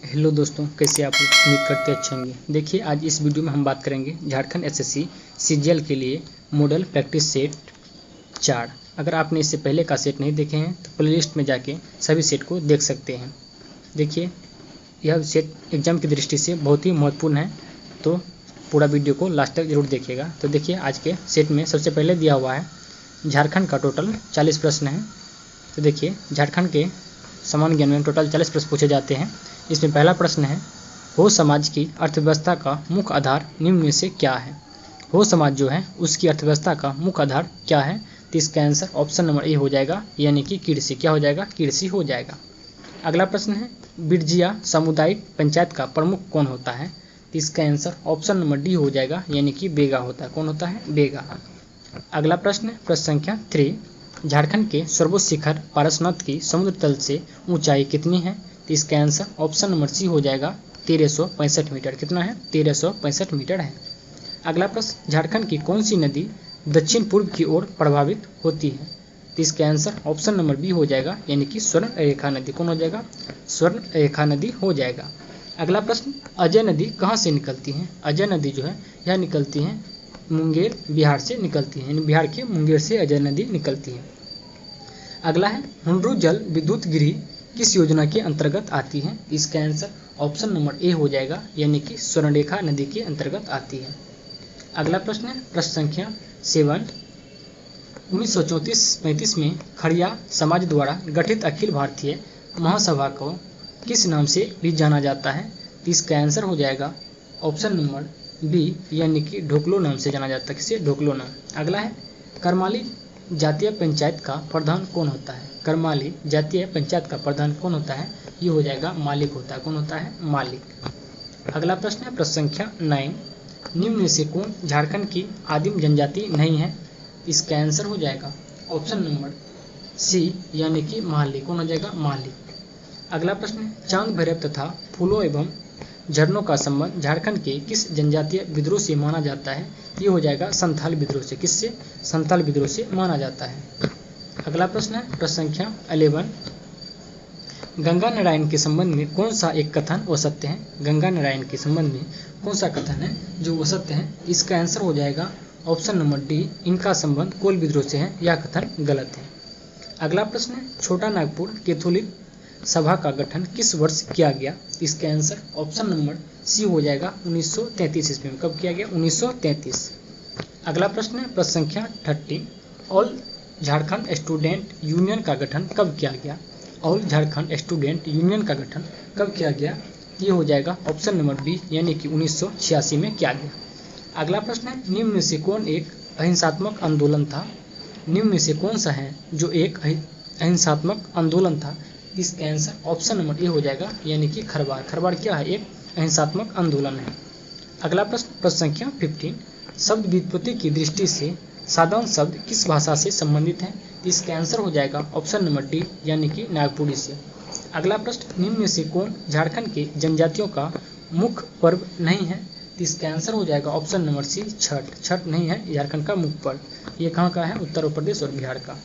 Hello दोस्तों, कैसे आप लोग? उम्मीद करते अच्छे होंगे। देखिए, आज इस वीडियो में हम बात करेंगे झारखंड एसएससी सीजीएल के लिए मॉडल प्रैक्टिस सेट 4। अगर आपने इससे पहले का सेट नहीं देखे हैं तो प्लेलिस्ट में जाके सभी सेट को देख सकते हैं। देखिए, यह सेट एग्जाम की दृष्टि से बहुत ही महत्वपूर्ण है, तो पूरा वीडियो को लास्ट तक जरूर देखिएगा। तो देखिए, आज के सेट में सबसे पहले दिया हुआ है झारखंड का टोटल 40 प्रश्न है। तो देखिए, झारखंड के सामान्य ज्ञान में टोटल 40 प्रश्न पूछे जाते हैं। इसमें पहला प्रश्न है, हो समाज की अर्थव्यवस्था का मुख्य आधार निम्न में से क्या है? हो समाज जो है उसकी अर्थव्यवस्था का मुख्य आधार क्या है? तो इसका आंसर ऑप्शन नंबर ए हो जाएगा, यानी कि कृषि। क्या हो जाएगा? कृषि हो जाएगा। अगला प्रश्न है, बिरजिया सामुदायिक पंचायत का प्रमुख कौन होता है? तो इसका आंसर ऑप्शन नंबर डी हो जाएगा, यानी कि बेगा होता है। कौन होता है? बेगा। अगला प्रश्न है, प्रश्न संख्या 3, झारखंड के सर्वोच्च शिखर पारसनाथ की समुद्र तल से ऊंचाई कितनी है? तो इसका आंसर ऑप्शन नंबर सी हो जाएगा, 1365 मीटर। कितना है? 1365 मीटर है। अगला प्रश्न, झारखंड की कौन सी नदी दक्षिण पूर्व की ओर प्रभावित होती है? तो इसका आंसर ऑप्शन नंबर बी हो जाएगा, यानी कि स्वर्ण रेखा नदी। कौन हो जाएगा? स्वर्ण रेखा नदी हो जाएगा। अगला प्रश्न, अजय नदी कहाँ से निकलती है? अजय नदी जो है यह निकलती है मुंगेर, बिहार से निकलती है, यानी बिहार के मुंगेर से अजय नदी निकलती है। अगला है, हुंडरू जल विद्युत गृह किस योजना के अंतर्गत आती है? इसका आंसर ऑप्शन नंबर ए हो जाएगा, यानी कि स्वर्णरेखा नदी के अंतर्गत आती है। अगला प्रश्न है, प्रश्न संख्या 7, 1934-35 में खड़िया समाज द्वारा गठित अखिल भारतीय महासभा को किस नाम से भी जाना जाता है? तो इसका आंसर हो जाएगा ऑप्शन नंबर बी, यानी कि ढोकलो नाम से जाना जाता है। किसे? ढोकलो नाम। अगला है, करमाली जातीय पंचायत का प्रधान कौन होता है? करमाली जातीय पंचायत का प्रधान कौन होता है? ये हो जाएगा मालिक होता है। कौन होता है? मालिक। अगला प्रश्न है, प्रश्न संख्या 9, निम्न में से कौन झारखंड की आदिम जनजाति नहीं है? इसका आंसर हो जाएगा ऑप्शन नंबर सी, यानी कि माली। कौन हो जाएगा? माली। अगला प्रश्न है, चांद भैरव तथा फूलों एवं झरनों का संबंध झारखंड के किस जनजातीय विद्रोह से माना जाता है? ये हो जाएगा संथाल विद्रोह से। किससे? संथाल विद्रोह से माना जाता है। अगला प्रश्न है, प्रश्न संख्या 11, गंगा नारायण के संबंध में कौन सा एक कथन असत्य है? गंगा नारायण के संबंध में कौन सा कथन है जो असत्य है? इसका आंसर हो जाएगा ऑप्शन नंबर डी, इनका संबंध कोल विद्रोह से है। यह कथन गलत है। अगला प्रश्न है, छोटा नागपुर कैथोलिक सभा का गठन किस वर्ष किया गया? इसका आंसर ऑप्शन नंबर सी हो जाएगा, 1933 ईस्वी में। कब किया गया? 1933। अगला प्रश्न है, प्रश्न संख्या 30, ऑल झारखंड स्टूडेंट यूनियन का गठन कब किया गया? ऑल झारखंड स्टूडेंट यूनियन का गठन कब किया गया? ये हो जाएगा ऑप्शन नंबर बी, यानी कि 1986 में किया गया। अगला प्रश्न है, निम्न में से कौन एक अहिंसात्मक आंदोलन था? निम्न में से कौन सा है जो एक अहिंसात्मक आंदोलन था? इसका आंसर ऑप्शन नंबर ए हो जाएगा, यानी कि खरवार। खरवार क्या है? एक अहिंसात्मक आंदोलन है। अगला प्रश्न, प्रश्न संख्या 15, शब्द व्युत्पत्ति की दृष्टि से साधारण शब्द किस भाषा से संबंधित है? इसका आंसर हो जाएगा ऑप्शन नंबर डी, यानी कि नागपुरी से। अगला प्रश्न, निम्न में से कौन झारखंड के जनजातियों का मुख्य पर्व नहीं है? इसका आंसर हो जाएगा option number C, Chhath. Chhath नहीं है झारखंड का मुख्य पर्व। ये कहाँ का है? उत्तर प्रदेश और बिहार का।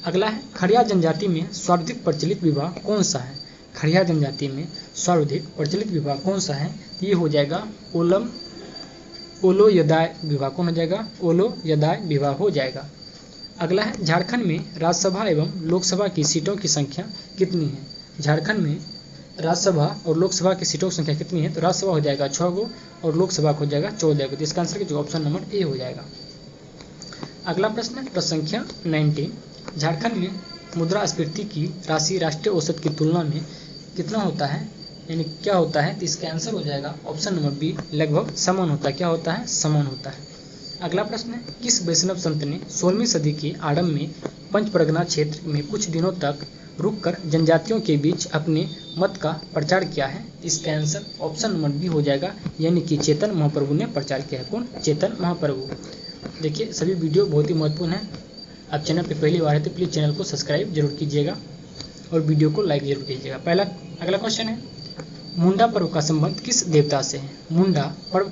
अगला है, खड़िया जनजाति में सर्वाधिक प्रचलित विवाह कौन सा है? खड़िया जनजाति में सर्वाधिक प्रचलित विवाह कौन सा है? ये हो जाएगा ओलो यदाय विवाह। कौन हो जाएगा? ओलो यदाय विवाह हो जाएगा। अगला है, झारखंड में राज्यसभा एवं लोकसभा की सीटों की संख्या कितनी है? झारखंड में राज्यसभा और लोकसभा की सीटों की संख्या कितनी है? तो राज्यसभा हो जाएगा 6 गो और लोकसभा हो जाएगा 14 गो। तो इसका आंसर जो ऑप्शन नंबर ए हो जाएगा। अगला प्रश्न है, प्रश्न संख्या 19, झारखंड में मुद्रास्फीति की राशि राष्ट्रीय औसत की तुलना में कितना होता है, यानी क्या होता है? तो इसका आंसर हो जाएगा ऑप्शन नंबर बी, लगभग समान होता है। क्या होता है? समान होता है। अगला प्रश्न है, किस वैष्णव संत ने 16वीं सदी के आरंभ में पंच परगना क्षेत्र में कुछ दिनों तक रुककर जनजातियों के बीच अपने मत का प्रचार किया है? इसका आंसर ऑप्शन नंबर बी हो जाएगा, यानी कि चेतन महाप्रभु ने प्रचार किया है। कौन? चेतन महाप्रभु। देखिए, सभी वीडियो बहुत ही महत्वपूर्ण है। आप चैनल पर पहली बार है तो प्लीज़ चैनल को सब्सक्राइब जरूर कीजिएगा और वीडियो को लाइक जरूर कीजिएगा। अगला क्वेश्चन है, मुंडा पर्व का संबंध किस देवता से है? मंडा पर्व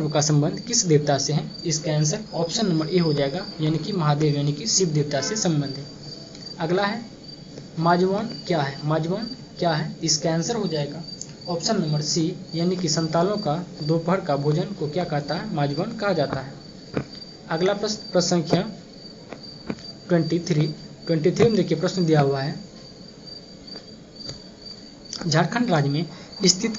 का संबंध किस देवता से है? इसका आंसर ऑप्शन नंबर ए हो जाएगा, यानी कि महादेव, यानी कि शिव देवता से संबंध है। अगला है, माजवान क्या है? माजवान क्या है? इसका आंसर हो जाएगा ऑप्शन नंबर सी, यानी कि संतालों का दोपहर का भोजन को क्या कहता है? माजवन कहा जाता है। अगला प्रश्न संख्या 23 में देखिए प्रश्न दिया हुआ है, झारखंड राज्य में स्थित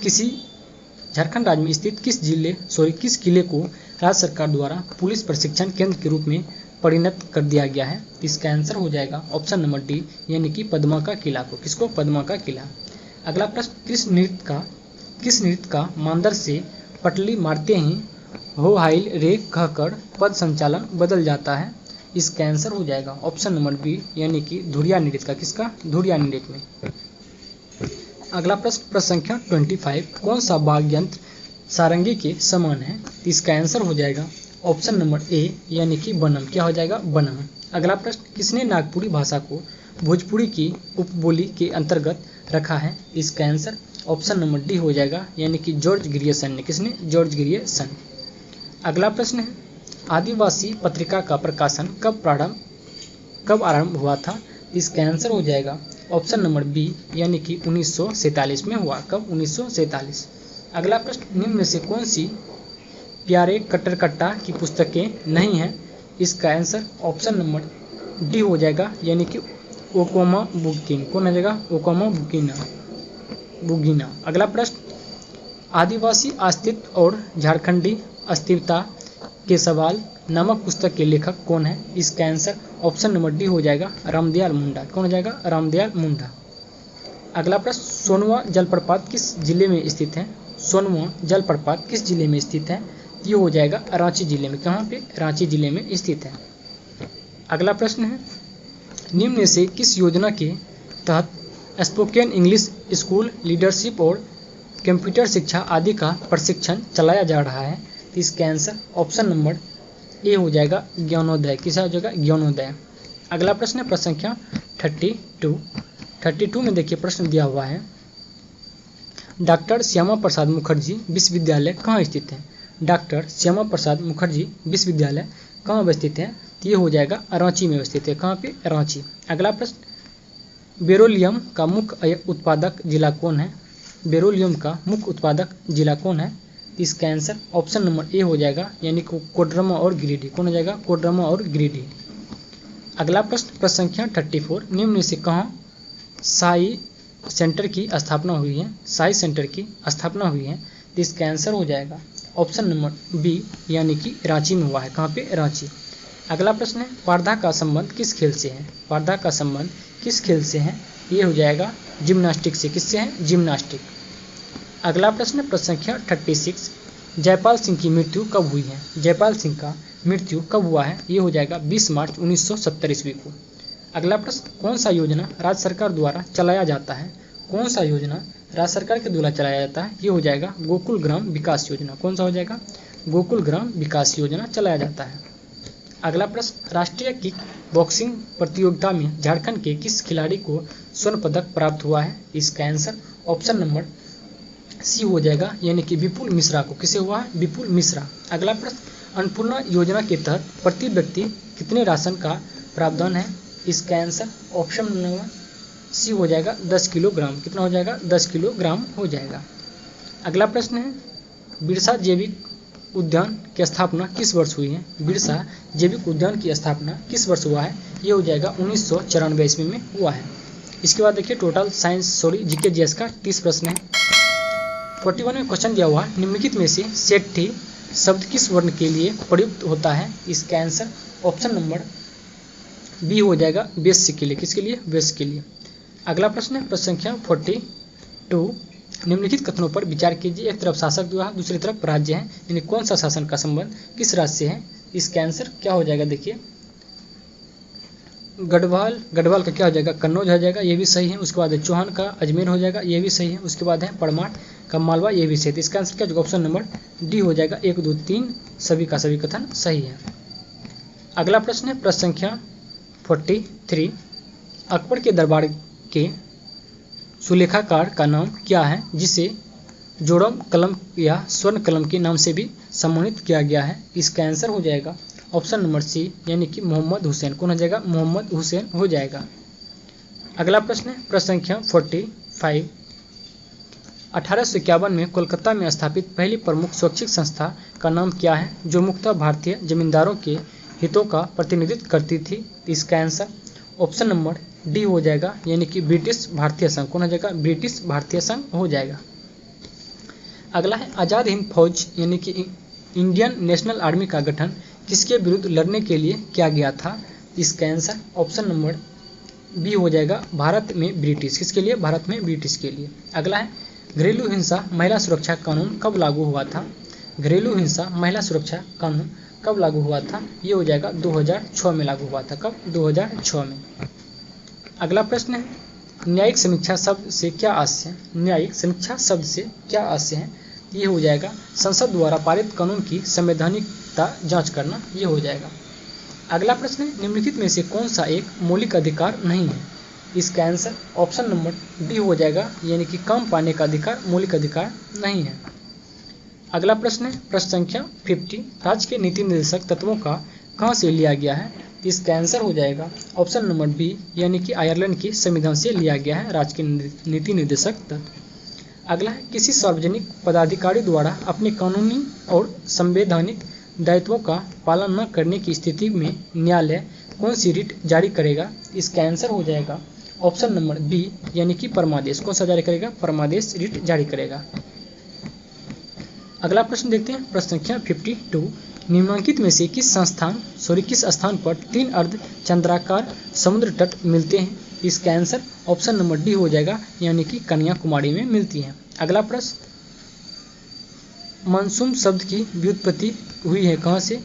किस किले को राज्य सरकार द्वारा पुलिस प्रशिक्षण केंद्र के रूप में परिणत कर दिया गया है? इसका आंसर हो जाएगा ऑप्शन नंबर डी, यानी कि पद्मा का किला को। किसको? पद्मा का किला। अगला प्रश्न, किस नृत्य का मांदर से पटली मारते ही हो हाइल रे कहकर पद संचालन बदल जाता है? इसका आंसर हो जाएगा ऑप्शन नंबर बी, यानी कि धुरिया नृत्य का। किसका? धुरिया नृत्य में। अगला प्रश्न संख्या 25, कौन सा वाद्य यंत्र सारंगी के समान है? इसका आंसर हो जाएगा ऑप्शन नंबर ए, यानी कि बनम। क्या हो जाएगा? बनम। अगला प्रश्न, किसने नागपुरी भाषा को भोजपुरी की उपबोली के अंतर्गत रखा है? इसका आंसर ऑप्शन नंबर डी हो जाएगा, यानी कि जॉर्ज ग्रियर्सन ने। किसने? George Grierson. अगला प्रश्न है, आदिवासी पत्रिका का प्रकाशन कब आरंभ हुआ था? इसका आंसर हो जाएगा ऑप्शन नंबर बी, यानी कि 1947 में हुआ। कब? 1947। अगला प्रश्न, निम्न में से कौन सी प्यारे कट्टा की पुस्तकें नहीं हैं? इसका आंसर ऑप्शन नंबर डी हो जाएगा, यानी कि ओकोमा बुकिन। कौन हो जाएगा? ओकोमा बुगिना। अगला प्रश्न, आदिवासी अस्तित्व और झारखंडी अस्तित्वता के सवाल नामक पुस्तक के लेखक कौन है? इसका आंसर ऑप्शन नंबर डी हो जाएगा, रामदयाल मुंडा। कौन हो जाएगा? रामदयाल मुंडा। अगला प्रश्न, सोनवा जलप्रपात किस जिले में स्थित है? सोनवा जलप्रपात किस जिले में स्थित है? ये हो जाएगा रांची जिले में। कहाँ पे? रांची जिले में स्थित है। अगला प्रश्न है, निम्न में से किस योजना के तहत स्पोकन इंग्लिश स्कूल, लीडरशिप और कंप्यूटर शिक्षा आदि का प्रशिक्षण चलाया जा रहा है? तो इसका आंसर ऑप्शन नंबर ए हो जाएगा, ज्ञानोदय। किसा हो जाएगा? ज्ञानोदय। अगला प्रश्न है प्रश्न संख्या 32 में देखिए प्रश्न दिया हुआ है, डॉक्टर श्यामा प्रसाद मुखर्जी विश्वविद्यालय कहाँ स्थित है? डॉक्टर श्यामा प्रसाद मुखर्जी विश्वविद्यालय कहाँ स्थित है? ये हो जाएगा रांची में स्थित है। कहाँ पे? रांची। अगला प्रश्न, बेरोलियम का मुख्य उत्पादक जिला कौन है? बेरोलियम का मुख्य उत्पादक जिला कौन है? इसका आंसर ऑप्शन नंबर ए हो जाएगा, यानी कोडरमा और गिरिडीह। कौन हो जाएगा? कोडरमा और गिरिडीह। अगला प्रश्न संख्या 34, निम्न में से कहाँ साई सेंटर की स्थापना हुई है? साई सेंटर की स्थापना हुई है, तो इसका आंसर हो जाएगा ऑप्शन नंबर बी, यानी कि रांची में हुआ है। कहाँ पे? रांची। अगला प्रश्न है, पारधा का संबंध किस खेल से है? पारधा का संबंध किस खेल से है? ये हो जाएगा जिम्नास्टिक से। किससे है? जिम्नास्टिक। अगला प्रश्न संख्या 36, जयपाल सिंह की मृत्यु कब हुई है? जयपाल सिंह का मृत्यु कब हुआ है? ये हो जाएगा 20 मार्च 1970 ईस्वी को। अगला प्रश्न, कौन सा योजना राज्य सरकार द्वारा चलाया जाता है? कौन सा योजना राज्य सरकार के द्वारा चलाया जाता है? ये हो जाएगा गोकुल ग्राम विकास योजना। कौन सा हो जाएगा? गोकुल ग्राम विकास योजना चलाया जाता है। अगला प्रश्न, राष्ट्रीय किक बॉक्सिंग प्रतियोगिता में झारखंड के किस खिलाड़ी को स्वर्ण पदक प्राप्त हुआ है? इसका आंसर ऑप्शन नंबर सी हो जाएगा, यानी कि विपुल मिश्रा को। किसे हुआ है? विपुल मिश्रा। अगला प्रश्न, अन्नपूर्णा योजना के तहत प्रति व्यक्ति कितने राशन का प्रावधान है? इसका आंसर ऑप्शन नंबर सी हो जाएगा 10 किलोग्राम। कितना हो जाएगा? 10 किलोग्राम हो जाएगा। अगला प्रश्न है, बिरसा जैविक उद्यान की स्थापना किस वर्ष हुई है? बिरसा जैविक उद्यान की स्थापना किस वर्ष हुआ है? ये हो जाएगा 1994 ईस्वी में हुआ है। इसके बाद देखिए टोटल साइंस जीके जीएस का 30 प्रश्न है। 41 में क्वेश्चन दिया हुआ, निम्नलिखित में से सेठी शब्द किस वर्ण के लिए प्रयुक्त होता है? इसका आंसर ऑप्शन नंबर बी हो जाएगा, वैश्य के लिए। किसके लिए? वैश्य के लिए। अगला प्रश्न है प्रश्न संख्या 42, निम्नलिखित कथनों पर विचार कीजिए। एक तरफ शासक जो है, दूसरी तरफ राज्य है, यानी कौन सा शासन का संबंध किस राज्य से है? इसका आंसर क्या हो जाएगा? देखिए गढ़वाल का क्या हो जाएगा? कन्नौज हो जाएगा, ये भी सही है। उसके बाद चौहान का अजमेर हो जाएगा, ये भी सही है। उसके बाद है परमार का मालवा, ये भी सही है। इसका आंसर क्या होगा? ऑप्शन नंबर डी हो जाएगा। 1, 2, 3 सभी का सभी कथन सही है। अगला प्रश्न है प्रश्न संख्या 43, अकबर के दरबार के सुलेखाकार का नाम क्या है, जिसे जोड़म कलम या स्वर्ण कलम के नाम से भी सम्मानित किया गया है? इसका आंसर हो जाएगा ऑप्शन नंबर सी, यानी कि मोहम्मद हुसैन। कौन हो जाएगा? मोहम्मद हुसैन हो जाएगा। अगला प्रश्न है प्रश्न संख्या 5 1851 में कोलकाता में स्थापित पहली प्रमुख स्वैच्छिक संस्था का नाम क्या है जो मुख्यतः भारतीय जमींदारों के हितों का प्रतिनिधित्व करती थी? इसका आंसर ऑप्शन नंबर डी हो जाएगा, यानी कि ब्रिटिश भारतीय संघ। कौन हो जाएगा? ब्रिटिश भारतीय संघ हो जाएगा। अगला है आज़ाद हिंद फौज यानी कि इंडियन नेशनल आर्मी का गठन किसके विरुद्ध लड़ने के लिए किया गया था? इसका आंसर ऑप्शन नंबर बी हो जाएगा, भारत में ब्रिटिश। किसके लिए? भारत में ब्रिटिश के लिए। अगला है घरेलू हिंसा महिला सुरक्षा कानून कब लागू हुआ था? घरेलू हिंसा महिला सुरक्षा कानून कब लागू हुआ था? ये हो जाएगा 2006 में लागू हुआ था। कब? 2006 में। अगला प्रश्न है न्यायिक समीक्षा शब्द से क्या आशय है? न्यायिक समीक्षा शब्द से क्या आशय है? ये हो जाएगा संसद द्वारा पारित कानून की संवैधानिकता जांच करना। ये हो जाएगा। अगला प्रश्न है निम्नलिखित में से कौन सा एक मौलिक अधिकार नहीं है? इसका आंसर ऑप्शन नंबर डी हो जाएगा, यानी कि कम पाने का अधिकार मौलिक अधिकार नहीं है। अगला प्रश्न है प्रश्न संख्या 50 राज्य के नीति निर्देशक तत्वों का कहाँ से लिया गया है? इसका आंसर हो जाएगा ऑप्शन नंबर बी, यानी कि आयरलैंड के संविधान से लिया गया है राज्य के नीति निर्देशक तत्व। अगला है किसी सार्वजनिक पदाधिकारी द्वारा अपने कानूनी और संवैधानिक दायित्वों का पालन न करने की स्थिति में न्यायालय कौन सी रिट जारी करेगा? इसका आंसर हो जाएगा ऑप्शन नंबर बी, यानी कि परमादेश। कौन सा जारी करेगा? परमादेश रिट जारी करेगा। अगला प्रश्न देखते हैं प्रश्न संख्या 52 निम्नलिखित में से किस स्थान पर 3 अर्ध चंद्राकार समुद्र तट मिलते हैं? इसका आंसर ऑप्शन नंबर डी हो जाएगा, यानी कि कन्याकुमारी में मिलती हैं। अगला प्रश्न मानसून शब्द की व्युत्पत्ति हुई है कहाँ से?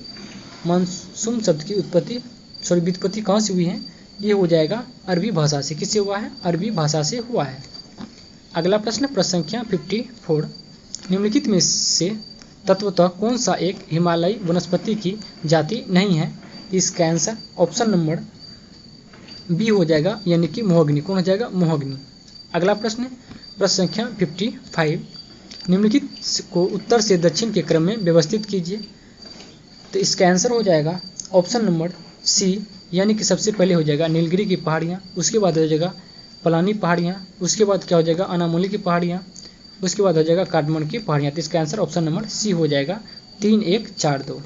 मानसून शब्द की व्युत्पत्ति कहाँ से हुई है? ये हो जाएगा अरबी भाषा से। किससे हुआ है? अरबी भाषा से हुआ है। अगला प्रश्न प्रश्न संख्या 54 निम्नलिखित में से तत्वतः कौन सा एक हिमालयी वनस्पति की जाति नहीं है? इसका आंसर ऑप्शन नंबर बी हो जाएगा, यानी कि मोहगनी। कौन हो जाएगा? मोहगनी। अगला प्रश्न प्रश्न संख्या 55 निम्नलिखित को उत्तर से दक्षिण के क्रम में व्यवस्थित कीजिए। तो इसका आंसर हो जाएगा ऑप्शन नंबर सी, यानी कि सबसे पहले हो जाएगा नीलगिरी की पहाड़ियाँ, उसके बाद हो जाएगा पलानी पहाड़ियाँ, उसके बाद क्या हो जाएगा अनामोली की पहाड़ियाँ, उसके बाद हो जाएगा काठमांडू की पहाड़ियाँ। तो इसका आंसर ऑप्शन नंबर सी हो जाएगा 3, 1, 4, 2।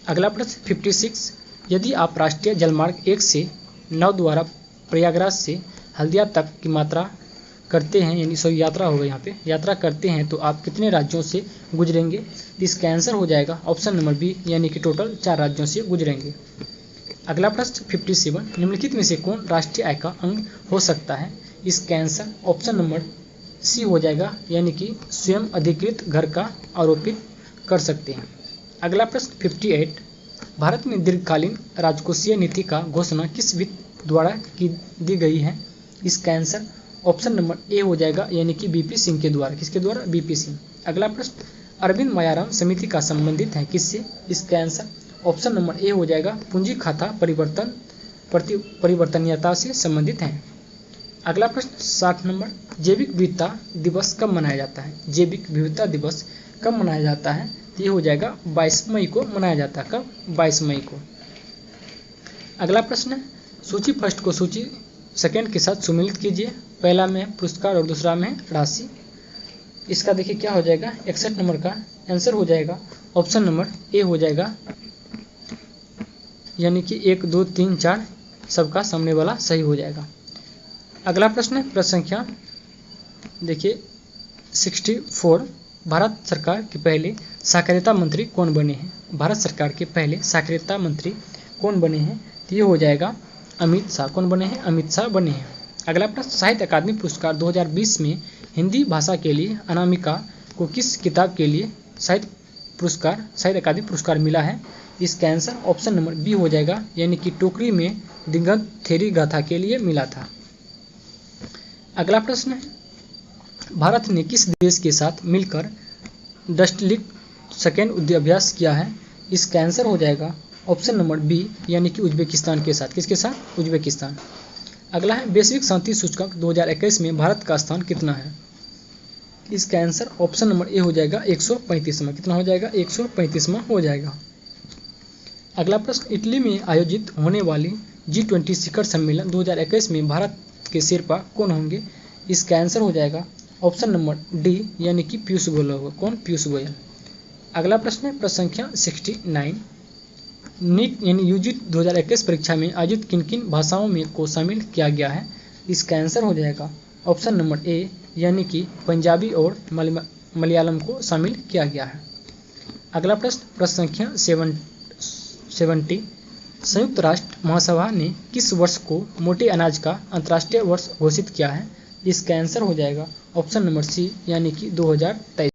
अगला प्रश्न 56 यदि आप राष्ट्रीय जलमार्ग 1 से 9 द्वारा प्रयागराज से हल्दिया तक की मात्रा करते हैं, यानी सॉरी यात्रा होगा यहाँ पे, यात्रा करते हैं तो आप कितने राज्यों से गुजरेंगे? इसका आंसर हो जाएगा ऑप्शन नंबर बी, यानी कि टोटल 4 राज्यों से गुजरेंगे। अगला प्रश्न 57 निम्नलिखित में से कौन राष्ट्रीय आय का अंग हो सकता है? इसका आंसर ऑप्शन नंबर सी हो जाएगा, यानी कि स्वयं अधिकृत घर का आरोपित कर सकते हैं। अगला प्रश्न 58 भारत में दीर्घकालीन राजकोषीय नीति का घोषणा किस वित्त द्वारा दी गई है? इसका आंसर ऑप्शन नंबर ए हो जाएगा, यानी कि बीपी सिंह के द्वारा। किसके द्वारा? बीपी सिंह। अगला प्रश्न अरविंद मायाराम समिति का संबंधित है किससे? इसका आंसर ऑप्शन नंबर ए हो जाएगा, पूंजी खाता परिवर्तनीयता से संबंधित है। अगला प्रश्न 60 नंबर जैविक विविधता दिवस कब मनाया जाता है? जैविक विविधता दिवस कब मनाया जाता है? ये हो जाएगा 22 मई को मनाया जाता है। कब? 22 मई को। अगला प्रश्न सूची फर्स्ट को सूची सेकंड के साथ सुमेलित कीजिए। पहला में पुरस्कार और दूसरा में राशि। इसका देखिए क्या हो जाएगा 61 नंबर का आंसर हो जाएगा ऑप्शन नंबर ए हो जाएगा, यानी कि 1, 2, 3, 4 सबका सामने वाला सही हो जाएगा। अगला प्रश्न है प्रश्न संख्या देखिए 64 भारत सरकार के पहले साक्षरता मंत्री कौन बने हैं? भारत सरकार के पहले साक्षरता मंत्री कौन बने हैं? तो ये हो जाएगा अमित शाह। कौन बने हैं? अमित शाह बने हैं। अगला प्रश्न साहित्य अकादमी पुरस्कार 2020 में हिंदी भाषा के लिए अनामिका को किस किताब के लिए साहित्य अकादमी पुरस्कार मिला है? इसका आंसर ऑप्शन नंबर बी हो जाएगा, यानी कि टोकरी में दिगंत थेरी गाथा के लिए मिला था। अगला प्रश्न है भारत ने किस देश के साथ मिलकर डस्टलिक सेकेंड युद्धाभ्यास किया है? इसका आंसर हो जाएगा ऑप्शन नंबर बी, यानी कि उज्बेकिस्तान के साथ। किसके साथ? उज्बेकिस्तान। अगला है वैश्विक शांति सूचकांक 2021 में भारत का स्थान कितना है? इसका आंसर ऑप्शन नंबर ए हो जाएगा 135वां। कितना हो जाएगा? 135वां हो जाएगा। अगला प्रश्न इटली में आयोजित होने वाली G20 शिखर सम्मेलन 2021 में भारत के शेरपा कौन होंगे? इसका आंसर हो जाएगा ऑप्शन नंबर डी यानी कि पीयूष गोयल होगा। कौन? पीयूष गोयल। अगला प्रश्न है प्रश्न संख्या 69। नीट यानी यूजी 2021 परीक्षा में आयोजित किन किन भाषाओं में को शामिल किया गया है? इसका आंसर हो जाएगा ऑप्शन नंबर ए यानी कि पंजाबी और मलयालम को शामिल किया गया है। अगला प्रश्न संख्या 70। संयुक्त राष्ट्र महासभा ने किस वर्ष को मोटे अनाज का अंतर्राष्ट्रीय वर्ष घोषित किया है? इसका आंसर हो जाएगा ऑप्शन नंबर सी यानी कि 2023।